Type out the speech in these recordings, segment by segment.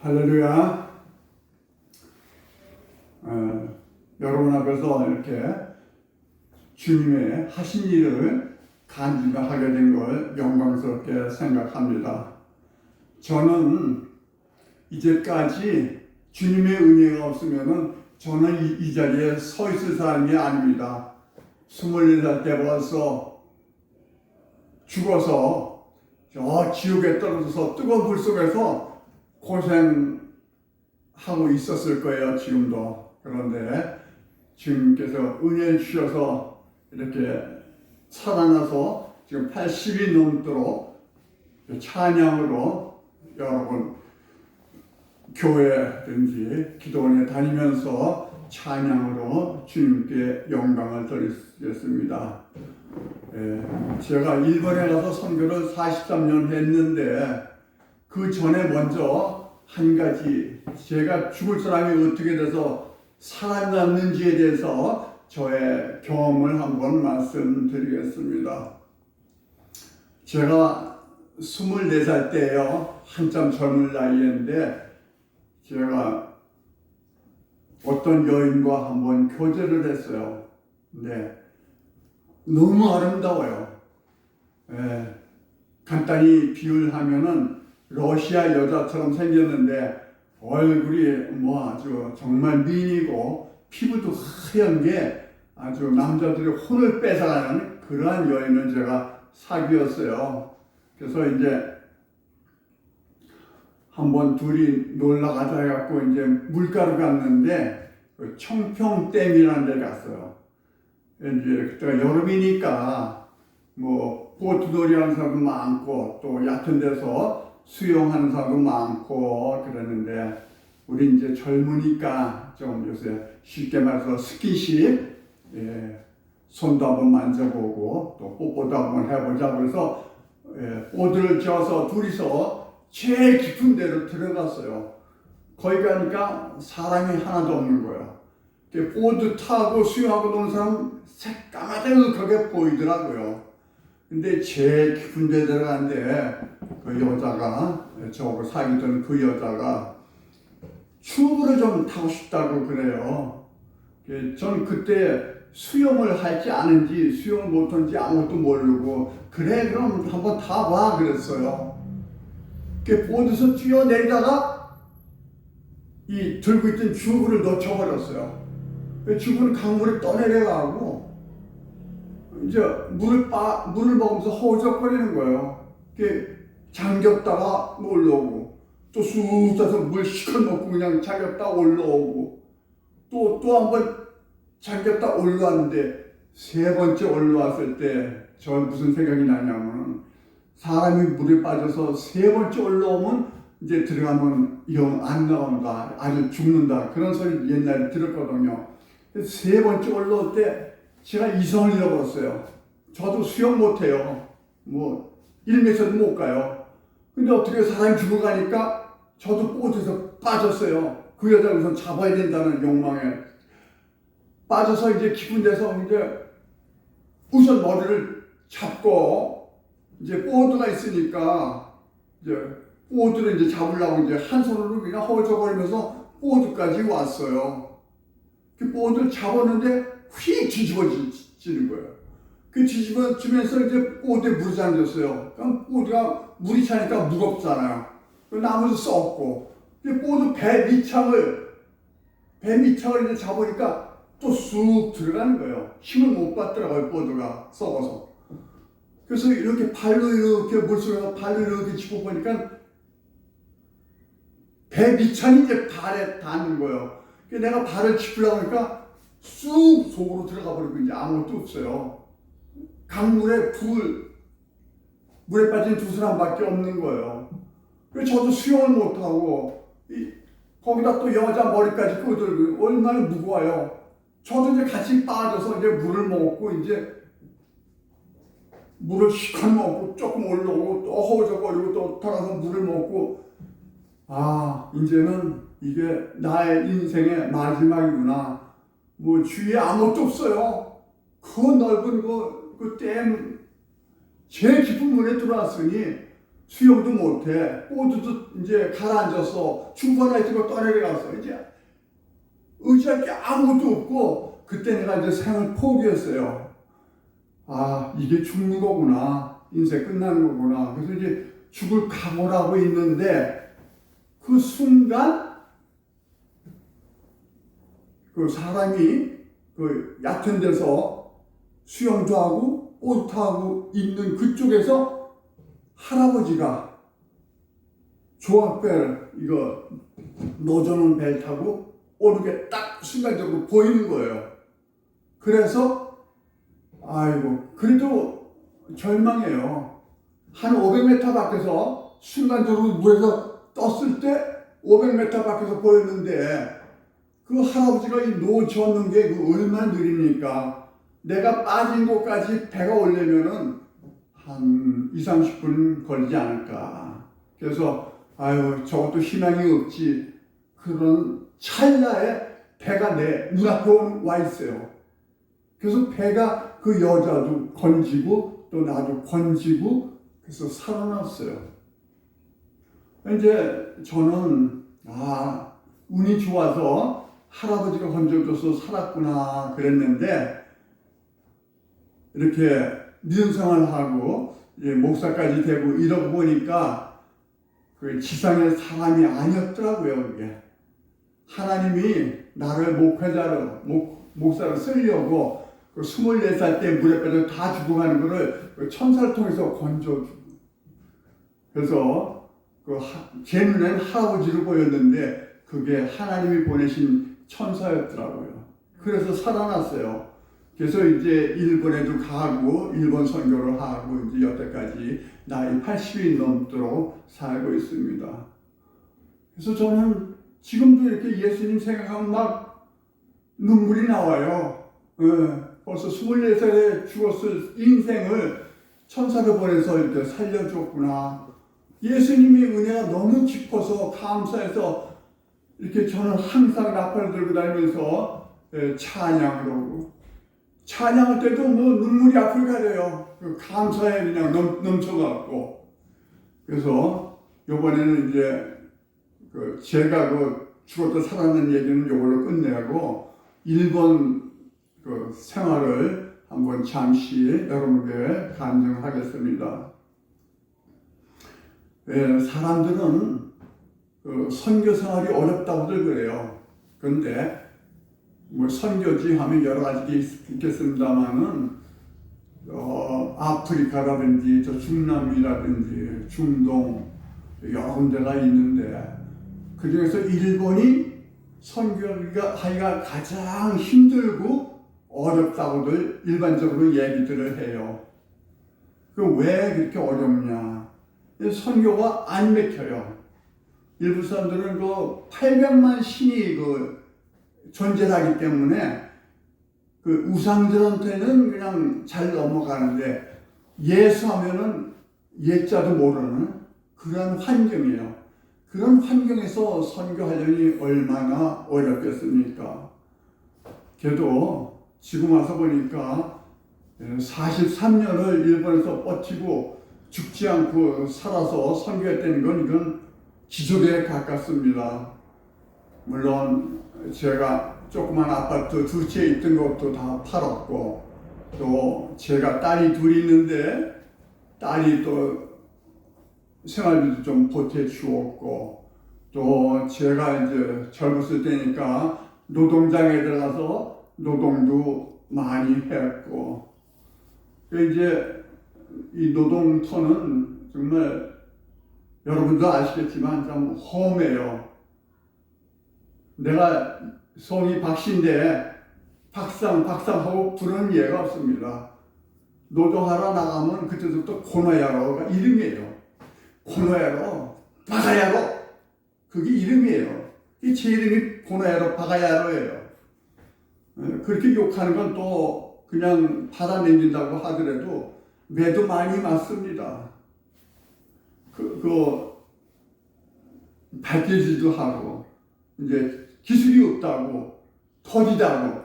할렐루야. 여러분 앞에서 이렇게 주님의 하신 일을 간증하게 된 걸 영광스럽게 생각합니다. 저는 이제까지 주님의 은혜가 없으면 저는 이 자리에 서 있을 사람이 아닙니다. 24살 때 벌써 죽어서 저 지옥에 떨어져서 뜨거운 불 속에서 고생하고 있었을 거예요, 지금도. 그런데 주님께서 은혜를 주셔서 이렇게 살아나서 지금 80이 넘도록 찬양으로 여러분 교회든지 기도원에 다니면서 찬양으로 주님께 영광을 드리겠습니다. 제가 일본에 가서 선교를 43년 했는데 그 전에 먼저 한 가지 제가 죽을 사람이 어떻게 돼서 살아났는지에 대해서 저의 경험을 한번 말씀드리겠습니다. 제가 24살 때예요. 한참 젊은 나이인데 제가 어떤 여인과 한번 교제를 했어요. 근데 너무 아름다워요. 간단히 비유하면은 러시아 여자처럼 생겼는데 얼굴이 아주 정말 미인이고 피부도 하얀 게 아주 남자들의 혼을 뺏어가는 그러한 여인을 제가 사귀었어요. 그래서 이제 한번 둘이 놀러 가자 해갖고 이제 물가로 갔는데 그 청평댐이라는 데 갔어요. 이제 그때가 여름이니까 보트놀이 하는 사람도 많고 또 얕은 데서 수영하는 사람도 많고 그러는데 우리 이제 젊으니까 좀 요새 쉽게 말해서 스킨십, 손도 한번 만져보고 또 뽀뽀도 한번 해보자 그래서 보드를 져서 둘이서 제일 깊은 데로 들어갔어요. 거기 가니까 사람이 하나도 없는 거예요. 보드 타고 수영하고 노는 사람 새까맣게 보이더라고요. 근데 제일 깊은 데 들어갔는데 그 여자가 저하고 사귀던 그 여자가 튜브를 좀 타고 싶다고 그래요. 전 그때 수영을 할지 아는지 수영을 못하는지 아무것도 모르고 그래 그럼 한번 타봐 그랬어요. 보드에서 뛰어내리다가 이 들고 있던 튜브를 놓쳐버렸어요. 튜브는 강물에 떠내려가고 이제 물을 먹으면서 허우적거리는 거예요. 잠겼다가 올라오고 또 쑥 짜서 물 시컷 먹고 그냥 잠겼다 올라오고 또 한 번 잠겼다 올라왔는데 세 번째 올라왔을 때 전 무슨 생각이 나냐면 사람이 물에 빠져서 세 번째 올라오면 이제 들어가면 영 안 나온다, 아주 죽는다 그런 소리 옛날에 들었거든요. 세 번째 올라올 때 제가 이성을 잃어버렸어요. 저도 수영 못해요. 1m도 못 가요. 근데 어떻게 사람이 죽어가니까 저도 보트에서 빠졌어요. 그 여자를 우선 잡아야 된다는 욕망에 빠져서 이제 깊은 데서 이제 우선 머리를 잡고 이제 보드가 있으니까 이제 보드를 이제 잡으려고 이제 한 손으로 그냥 허우적거리면서 보드까지 왔어요. 그 보드를 잡았는데 휙 뒤집어지는 거예요. 그 뒤집어지면서 이제 보드에 물이 잠겼어요. 그럼 보드가 물이 차니까 무겁잖아요. 나무도 썩고. 보드 배 밑창을 이제 잡으니까 또 쑥 들어가는 거예요. 힘을 못 받더라고요, 보드가 썩어서. 그래서 이렇게 발로 이렇게 물속에서 발로 이렇게 짚어보니까 배 밑창이 이제 발에 닿는 거예요. 내가 발을 짚으려고 하니까 쑥 속으로 들어가 버리고 이제 아무것도 없어요. 강물에 물에 빠진 두 사람밖에 없는 거예요. 그래서 저도 수영을 못하고 거기다 또 여자 머리까지 끄들고 얼마나 무거워요. 저도 이제 같이 빠져서 이제 물을 먹고 이제 물을 시컷 먹고 조금 올라오고 또 허우적거리고 또 돌아가서 물을 먹고 이제는 이게 나의 인생의 마지막이구나. 주위에 아무것도 없어요. 그 넓은 그 댐 제일 깊은 물에 들어왔으니 수영도 못해. 보드도 이제 가라앉아서 중간에 있고 떠내려가서 이제 의지할 게 아무것도 없고 그때 내가 이제 생을 포기했어요. 아, 이게 죽는 거구나. 인생 끝나는 거구나. 그래서 이제 죽을 각오를 하고 있는데 그 순간 그 사람이 그 얕은 데서 수영도 하고 보트하고 있는 그쪽에서 할아버지가 조합벨 이거 노저는 벨 타고 오는 게 딱 순간적으로 보이는 거예요. 그래서 아이고 그래도 절망해요. 한 500m 밖에서 순간적으로 물에서 떴을 때 500m 밖에서 보였는데 그 할아버지가 이 놓쳤는 게 그 얼마나 느립니까? 내가 빠진 곳까지 배가 오려면은 한 20-30분 걸리지 않을까. 그래서 아유 저것도 희망이 없지. 그런 찰나에 배가 내 눈앞에 와 있어요. 그래서 배가 그 여자도 건지고 또 나도 건지고 그래서 살아났어요. 이제 저는 운이 좋아서 할아버지가 건져줘서 살았구나 그랬는데 이렇게 믿음 생활하고 목사까지 되고 이러고 보니까 그 지상의 사람이 아니었더라고요. 그게 하나님이 나를 목사로 쓰려고 그 24살 때 물에 빠져 다 죽어가는 거를 그 천사를 통해서 건져주고 그래서 제 눈에는 할아버지로 보였는데 그게 하나님이 보내신 천사였더라고요. 그래서 살아났어요. 그래서 이제 일본에도 가고 일본 선교를 하고 이제 여태까지 나이 80이 넘도록 살고 있습니다. 그래서 저는 지금도 이렇게 예수님 생각하면 막 눈물이 나와요. 벌써 24살에 죽었을 인생을 천사를 보내서 이렇게 살려줬구나. 예수님의 은혜가 너무 깊어서 감사해서 이렇게 저는 항상 나팔을 들고 다니면서 찬양을 하고 찬양할 때도 뭐 눈물이 앞을 가려요. 감사에 그냥 넘쳐갖고. 그래서 요번에는 이제 제가 죽었다 살아난 얘기는 요걸로 끝내고 일본 생활을 한번 잠시 여러분께 간증하겠습니다. 사람들은 선교 생활이 어렵다고들 그래요. 그런데 뭐 선교지 하면 여러 가지 있겠습니다만은 아프리카라든지 저 중남미라든지 중동 여러 군데가 있는데 그 중에서 일본이 선교하기가 가장 힘들고 어렵다고들 일반적으로 얘기들을 해요. 왜 그렇게 어렵냐? 선교가 안 맥혀요. 일부 사람들은 800만 신이 존재하기 때문에 우상들한테는 그냥 잘 넘어가는데 예수하면은 예자도 모르는 그런 환경이에요. 그런 환경에서 선교하려니 얼마나 어렵겠습니까? 그래도 지금 와서 보니까 43년을 일본에서 버티고 죽지 않고 살아서 선교했다는 건 이건 기적에 가깝습니다. 물론 제가 조그만 아파트 2채 있던 것도 다 팔았고 또 제가 딸이 둘이 있는데 딸이 또 생활비도 좀 보태주었고 또 제가 이제 젊었을 때니까 노동장에 들어가서 노동도 많이 했고 이제 이 노동터는 정말 여러분도 아시겠지만 좀 험해요. 내가 성이 박씨인데 박상하고 부르는 예가 없습니다. 노동하러 나가면 그때부터 고노야로가 이름이에요. 고노야로, 바가야로 그게 이름이에요. 제 이름이 고노야로, 바가야로예요. 그렇게 욕하는 건 또 그냥 받아내린다고 하더라도 매도 많이 맞습니다. 밝혀지도 하고 이제 기술이 없다고 터지다고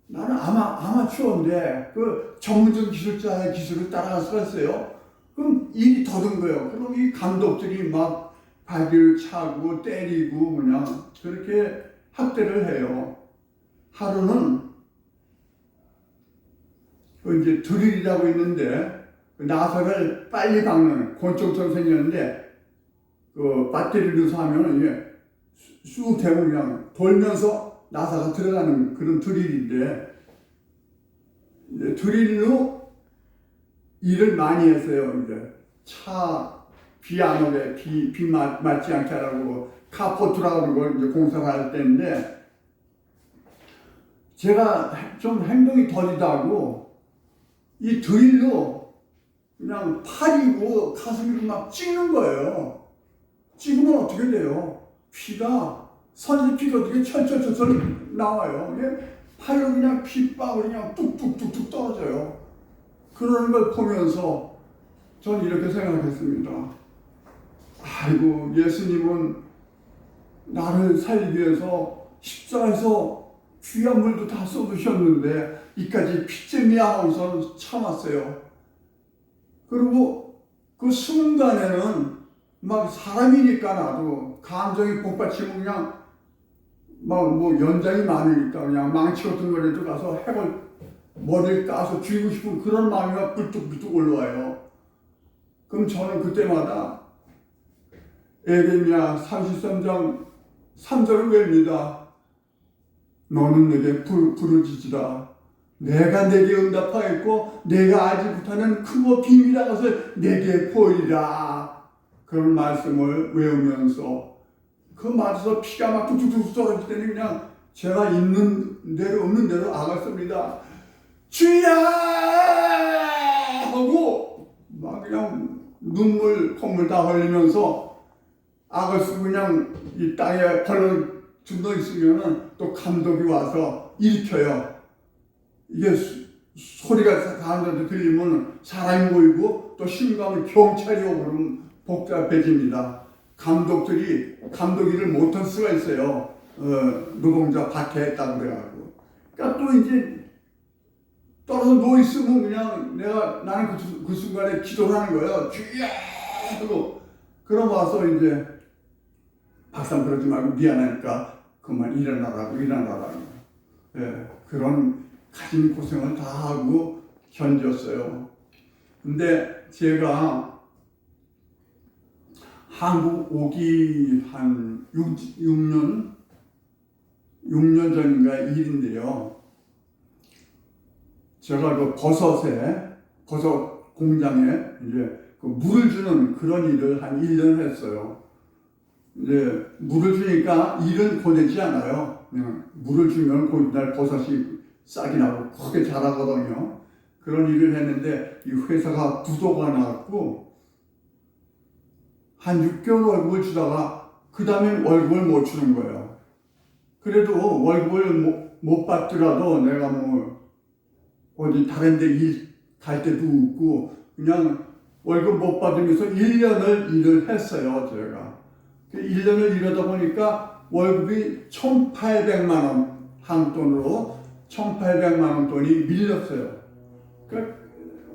나는 아마추어인데 전문적 기술자의 기술을 따라갈 수가 있어요. 그럼 일이 더든 거예요. 그럼 이 감독들이 막 바지를 차고 때리고 그냥 그렇게 학대를 해요. 하루는 그 이제 드릴이라고 있는데 그 나사를 빨리 박는 권총처럼 생겼는데 그 배터리를 넣어서 하면 이게 쑥 대고 그냥 돌면서 나사가 들어가는 그런 드릴인데 이제 드릴로 일을 많이 했어요. 이제 차 비 안 오게 비 맞지 않게 하라고 카포트라고 걸 이제 공사를 할 때인데 제가 좀 행동이 더디다고 이 드릴로 그냥 팔이고 가슴을 막 찍는 거예요. 찍으면 어떻게 돼요? 피가 선지 피가 어떻게 철철철철 나와요. 팔로 그냥 핏방울이 그냥 뚝뚝뚝뚝 떨어져요. 그러는 걸 보면서 전 이렇게 생각했습니다. 아이고, 예수님은 나를 살리기 위해서 십자가에서 귀한 물도 다 쏟으셨는데 이까지 피쯤이야 하고서 참았어요. 그리고 그 순간에는 막 사람이니까 나도 감정이 복받치면 그냥 막 뭐 연장이 많으니까 그냥 망치 같은 거라도 가서 해볼 머리를 따서 쥐고 싶은 그런 마음이 막 불뚝불뚝 올라와요. 그럼 저는 그때마다 에레미야 33장 3절을 외웁니다. 너는 내게 부르짖으라. 내가 내게 응답하겠고 내가 알지 못하는 크고 비밀한 것을 내게 보이리라. 그런 말씀을 외우면서 그 맞아서 피가 막 뚝뚝뚝 떨어질 때는 그냥 제가 있는 대로 없는 대로 아갔습니다. 주야! 하고 막 그냥 눈물 콧물 다 흘리면서 아가씨 그냥 이 땅에 벌러 죽어 있으면은 또 감독이 와서 일으켜요. 이게 소리가 사람들한테 들리면 사람이 모이고 또 신고하면 경찰이 오고 그러면 복잡해집니다. 감독 일을 못할 수가 있어요. 노동자 박해했다고 그래가지고. 그러니까 또 이제 떨어져 누워있으면 그냥 나는 그 순간에 기도를 하는 거예요. 주야! 하고. 그럼 와서 이제 박상 그러지 말고 미안하니까 그만 일어나라고. 예, 그런 가진 고생을 다 하고 견뎠어요. 근데 제가 한국 오기 한 6년 전인가 일인데요. 제가 그 버섯 공장에 이제 그 물을 주는 그런 일을 한 1년 했어요. 이제 물을 주니까 일은 고되지 않아요. 그냥 물을 주면 그날 버섯이 싹이 나고 크게 자라거든요. 그런 일을 했는데 이 회사가 부도가 나왔고 한 6개월 월급을 주다가 그 다음엔 월급을 못 주는 거예요. 그래도 월급을 못 받더라도 내가 뭐 어디 다른 데 일 갈 때도 없고 그냥 월급 못 받으면서 1년을 일을 했어요. 제가 1년을 일하다 보니까 월급이 1,800만 원 한국 돈으로 1,800만 원 돈이 밀렸어요. 그러니까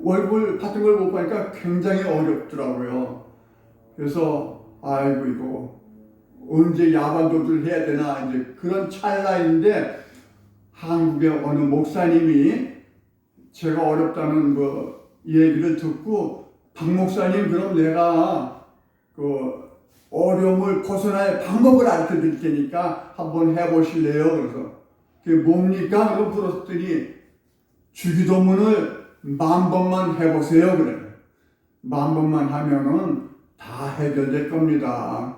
월급을 받은 걸 못 받으니까 굉장히 어렵더라고요. 그래서 아이고 이거 언제 야반도주를 해야 되나 이제 그런 찰나인데 한국의 어느 목사님이 제가 어렵다는 그 얘기를 듣고 박 목사님 그럼 내가 그 어려움을 벗어날 방법을 알려 드릴 테니까 한번 해보실래요? 그래서 그게 뭡니까? 그럼 물었더니 주기도문을 10,000번만 해보세요. 그래. 10,000번만 하면은 다 해결될 겁니다.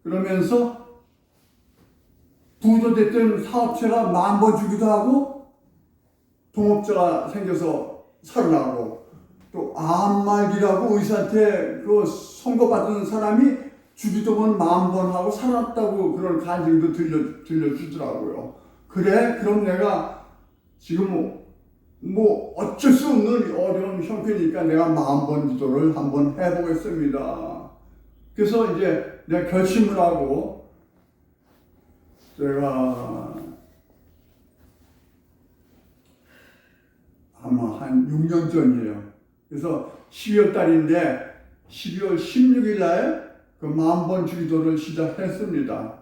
그러면서 부도됐던 사업체가 10,000번 주기도 하고 동업자가 생겨서 살아나고 또 암말기라고 의사한테 그 선고받은 사람이 주기도문 10,000번 하고 살았다고 그런 간증도 들려주더라고요. 그래? 그럼 내가 지금 뭐 어쩔 수 없는 어려운 형편이니까 내가 10,000번 기도를 한번 해보겠습니다. 그래서 이제 내가 결심을 하고 제가 아마 한 6년 전이에요. 그래서 12월 달인데 12월 16일 날 그 만번 주기도를 시작했습니다.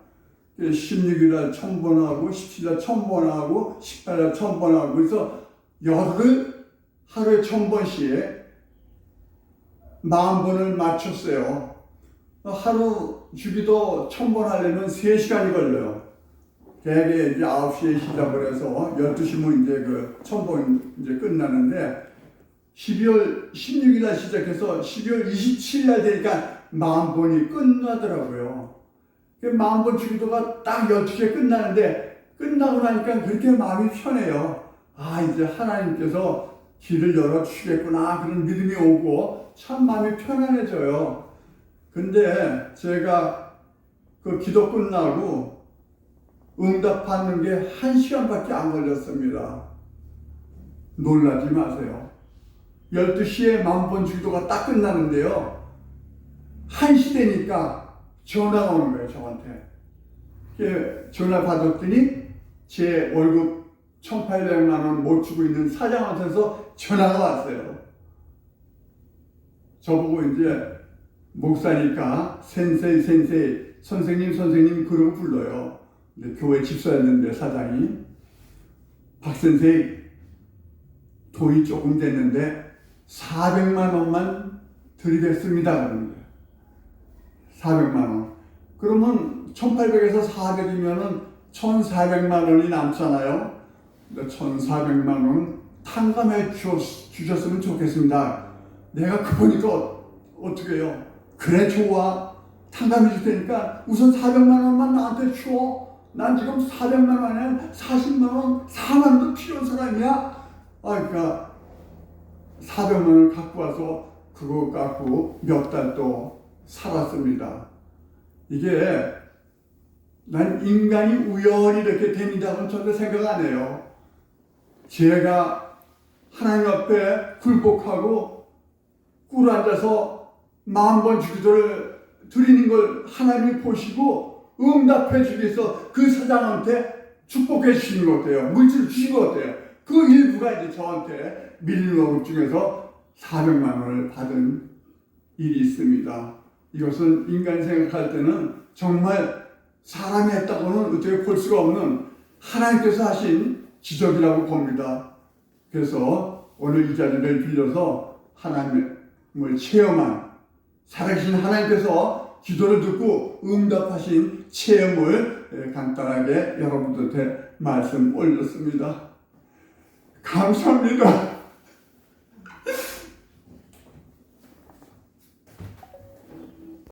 16일 날 1000번하고 17일 날 1000번하고 18일 날 1000번하고 그래서 열흘 하루에 1000번씩 만번을 맞췄어요. 하루 주기도 1000번 하려면 3시간이 걸려요. 대개 이제 9시에 시작을 해서 12시면 이제 그 1000번 이제 끝나는데 12월 16일 날 시작해서 12월 27일 날 되니까 만번이 끝나더라고요. 만번 주기도가 딱 12시에 끝나는데 끝나고 나니까 그렇게 마음이 편해요. 아, 이제 하나님께서 길을 열어주시겠구나 그런 믿음이 오고 참 마음이 편안해져요. 근데 제가 그 기도 끝나고 응답받는 게 1시간밖에 안 걸렸습니다. 놀라지 마세요. 12시에 만번 주기도가 딱 끝나는데요. 1시 되니까 전화가 오는 거예요, 저한테. 전화 받았더니 제 월급 1,800만 원 못 주고 있는 사장한테서 전화가 왔어요. 저보고 이제 목사니까 센세이 선생님 그러고 불러요. 근데 교회 집사였는데 사장이 박선생 돈이 조금 됐는데 400만 원만 드리겠습니다 그러는 거예요. 400만 원. 그러면 1800에서 400이면은 1400만 원이 남잖아요. 1400만 원 탕감해 주셨으면 좋겠습니다. 내가 그러니까 어떻게 해요? 그래 좋아. 탕감해 줄 테니까 우선 400만 원만 나한테 줘. 난 지금 400만 원에 40만 원, 4만 원도 필요한 사람이야. 그러니까 400만 원을 갖고 와서 그거 갖고 몇 달 또 살았습니다. 이게 난 인간이 우연히 이렇게 됩니다고는 절대 생각 안 해요. 제가 하나님 앞에 굴복하고 꿇어 앉아서 만번 주기도를 드리는 걸 하나님이 보시고 응답해 주기 위해서 그 사장한테 축복해 주시는 것 같아요. 물질을 주신 것 같아요. 그 일부가 이제 저한테 밀린 월급 중에서 400만 원을 받은 일이 있습니다. 이것은 인간이 생각할 때는 정말 사람이 했다고는 어떻게 볼 수가 없는 하나님께서 하신 기적이라고 봅니다. 그래서 오늘 이 자리를 빌려서 하나님을 체험한 살아계신 하나님께서 기도를 듣고 응답하신 체험을 간단하게 여러분들한테 말씀 올렸습니다. 감사합니다.